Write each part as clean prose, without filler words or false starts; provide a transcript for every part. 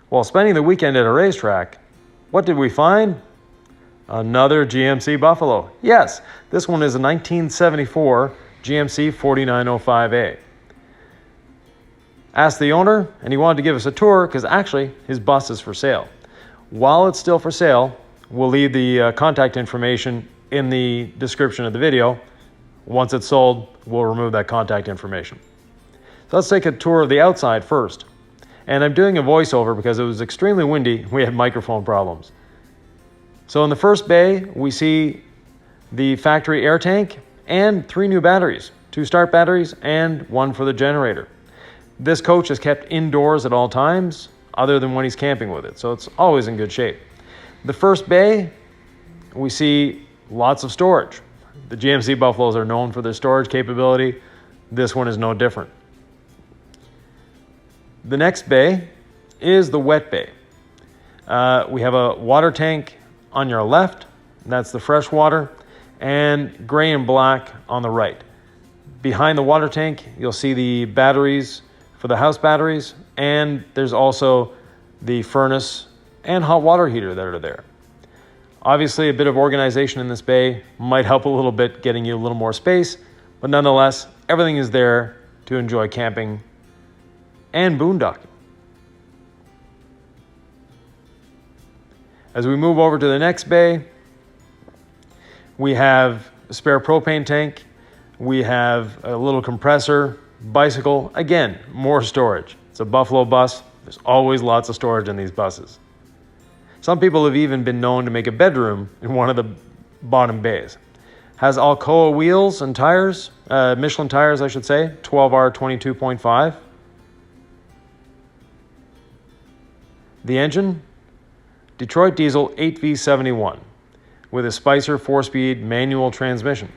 While spending the weekend at a racetrack, what did we find? Another GMC Buffalo. Yes, this one is a 1974 GMC 4905A. Asked the owner, and he wanted to give us a tour because actually his bus is for sale. While it's still for sale, we'll leave the contact information in the description of the video. Once it's sold, we'll remove that contact information. So let's take a tour of the outside first. And I'm doing a voiceover because it was extremely windy. We had microphone problems. So in the first bay, we see the factory air tank and 3 new batteries, 2 start batteries and 1 for the generator. This coach is kept indoors at all times, other than when he's camping with it, so it's always in good shape. The first bay, we see lots of storage. The GMC Buffaloes are known for their storage capability. This one is no different. The next bay is the wet bay. We have a water tank on your left, that's the fresh water, and gray and black on the right. Behind the water tank, you'll see the batteries for the house batteries, and there's also the furnace and hot water heater that are there. Obviously, a bit of organization in this bay might help a little bit, getting you a little more space, but nonetheless, everything is there to enjoy camping and boondocking. As we move over to the next bay, we have a spare propane tank, we have a little compressor, bicycle, again, more storage. It's a Buffalo bus. There's always lots of storage in these buses. Some people have even been known to make a bedroom in one of the bottom bays. Has Alcoa wheels and tires, Michelin tires I should say, 12R 22.5. The engine, Detroit diesel 8V71 with a Spicer 4-speed manual transmission.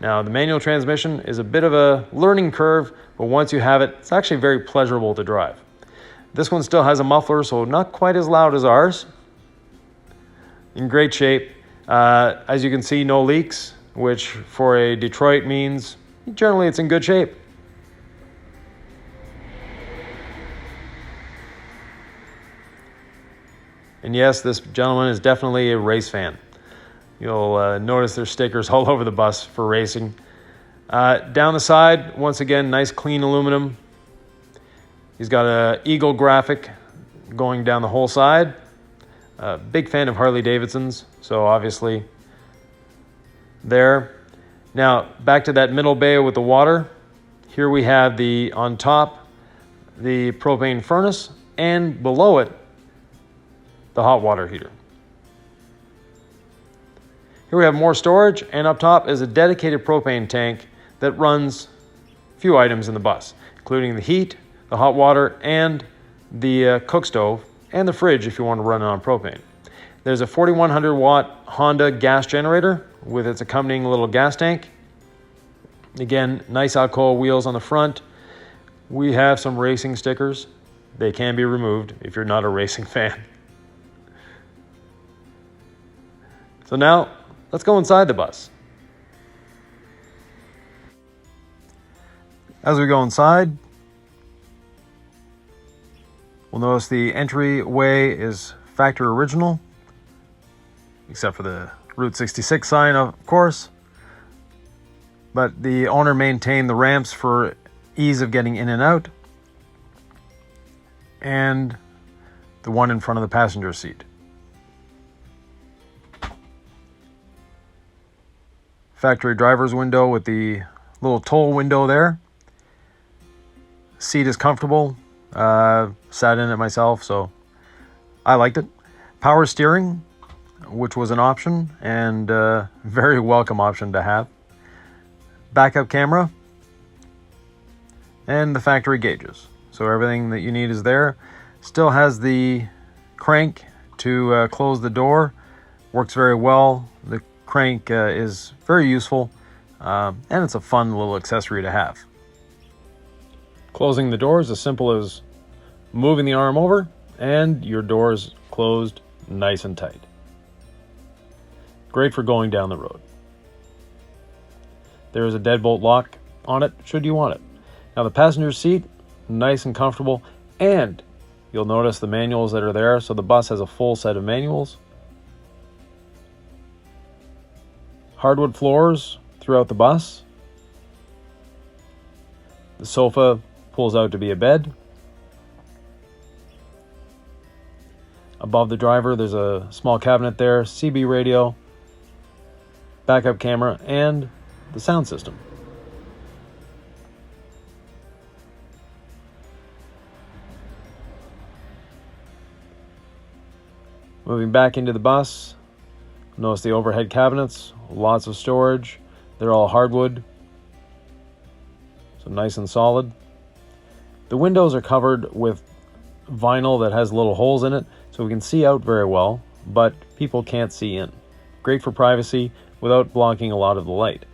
Now, the manual transmission is a bit of a learning curve, but once you have it, it's actually very pleasurable to drive. This one still has a muffler, so not quite as loud as ours. In great shape. As you can see, no leaks, which for a Detroit means generally it's in good shape. And yes, this gentleman is definitely a race fan. You'll notice there's stickers all over the bus for racing. Down the side, once again, nice clean aluminum. He's got an eagle graphic going down the whole side. Big fan of Harley Davidsons, so obviously there. Now, back to that middle bay with the water. Here we have on top, the propane furnace, and below it, the hot water heater. Here we have more storage, and up top is a dedicated propane tank that runs a few items in the bus, including the heat, the hot water, and the cook stove, and the fridge if you want to run it on propane. There's a 4100 watt Honda gas generator with its accompanying little gas tank. Again, nice Alcoa wheels on the front. We have some racing stickers. They can be removed if you're not a racing fan. So now, let's go inside the bus. As we go inside, we'll notice the entryway is factory original, except for the Route 66 sign, of course. But the owner maintained the ramps for ease of getting in and out, and the one in front of the passenger seat. Factory driver's window with the little toll window there. Seat is comfortable. Sat in it myself, so I liked it. Power steering, which was an option, and very welcome option to have. Backup camera, and the factory gauges. So everything that you need is there. Still has the crank to close the door. Works very well. The crank is very useful, and it's a fun little accessory to have. Closing the door is as simple as moving the arm over, and your door is closed nice and tight. Great for going down the road. There is a deadbolt lock on it, should you want it. Now the passenger seat, nice and comfortable, and You'll notice the manuals that are there. So the bus has a full set of manuals. Hardwood floors throughout the bus. The sofa pulls out to be a bed. Above the driver, there's a small cabinet there, CB radio, backup camera, and the sound system. Moving back into the bus, notice the overhead cabinets, lots of storage. They're all hardwood, so nice and solid. The windows are covered with vinyl that has little holes in it, so we can see out very well, but people can't see in. Great for privacy without blocking a lot of the light.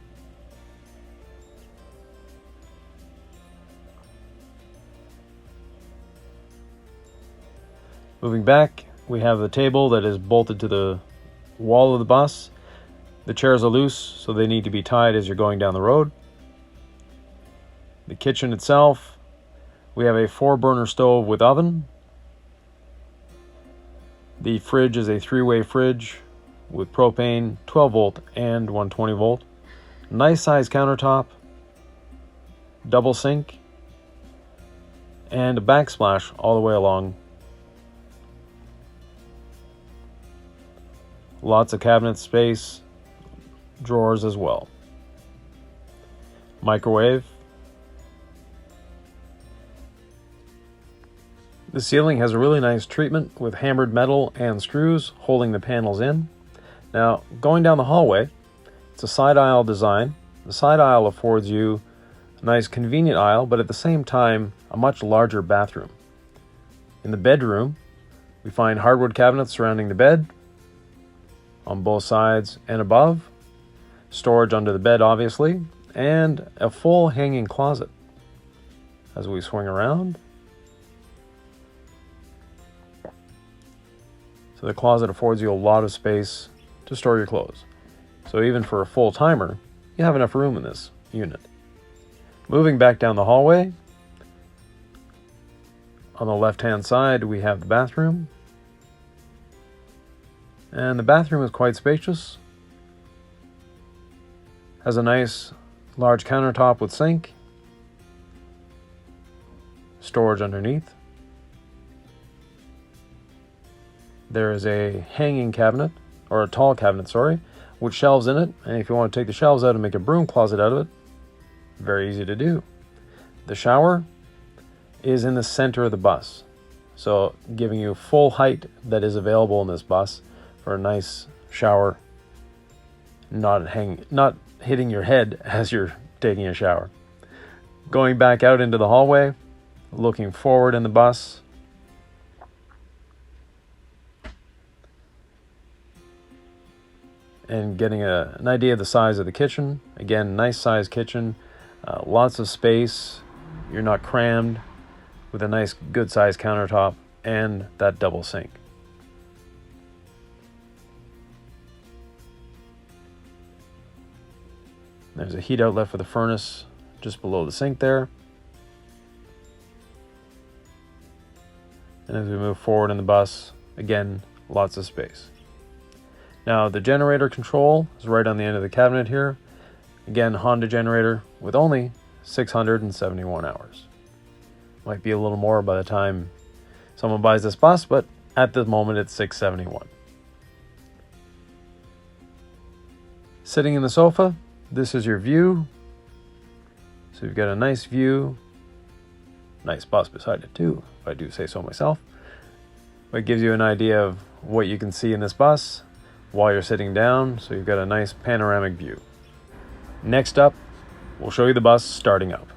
Moving back, we have the table that is bolted to the wall of the bus. The chairs are loose, so they need to be tied as you're going down the road. The kitchen itself, we have a 4-burner stove with oven. The fridge is a 3-way fridge with propane, 12 volt and 120 volt. Nice size countertop, double sink, and a backsplash all the way along. Lots of cabinet space, drawers as well. Microwave. The ceiling has a really nice treatment with hammered metal and screws holding the panels in. Now, going down the hallway, it's a side aisle design. The side aisle affords you a nice convenient aisle, but at the same time, a much larger bathroom. In the bedroom, we find hardwood cabinets surrounding the bed on both sides and above, storage under the bed obviously, and a full hanging closet. As we swing around, so the closet affords you a lot of space to store your clothes. So even for a full timer, you have enough room in this unit. Moving back down the hallway, on the left hand side we have the bathroom. And the bathroom is quite spacious. Has a nice large countertop with sink. Storage underneath. There is a hanging cabinet, or a tall cabinet, sorry, with shelves in it. And if you want to take the shelves out and make a broom closet out of it, very easy to do. The shower is in the center of the bus, so giving you full height that is available in this bus for a nice shower, not hitting your head as you're taking a shower. Going back out into the hallway, looking forward in the bus, and getting an idea of the size of the kitchen. Again, nice size kitchen, lots of space. You're not crammed, with a nice good size countertop and that double sink. There's a heat outlet for the furnace just below the sink there. And as we move forward in the bus, again, lots of space. Now the generator control is right on the end of the cabinet here. Again, Honda generator with only 671 hours. Might be a little more by the time someone buys this bus, but at the moment it's 671. Sitting in the sofa, this is your view. So you've got a nice view. Nice bus beside it too, if I do say so myself. But it gives you an idea of what you can see in this bus while you're sitting down, so you've got a nice panoramic view. Next up, we'll show you the bus starting up.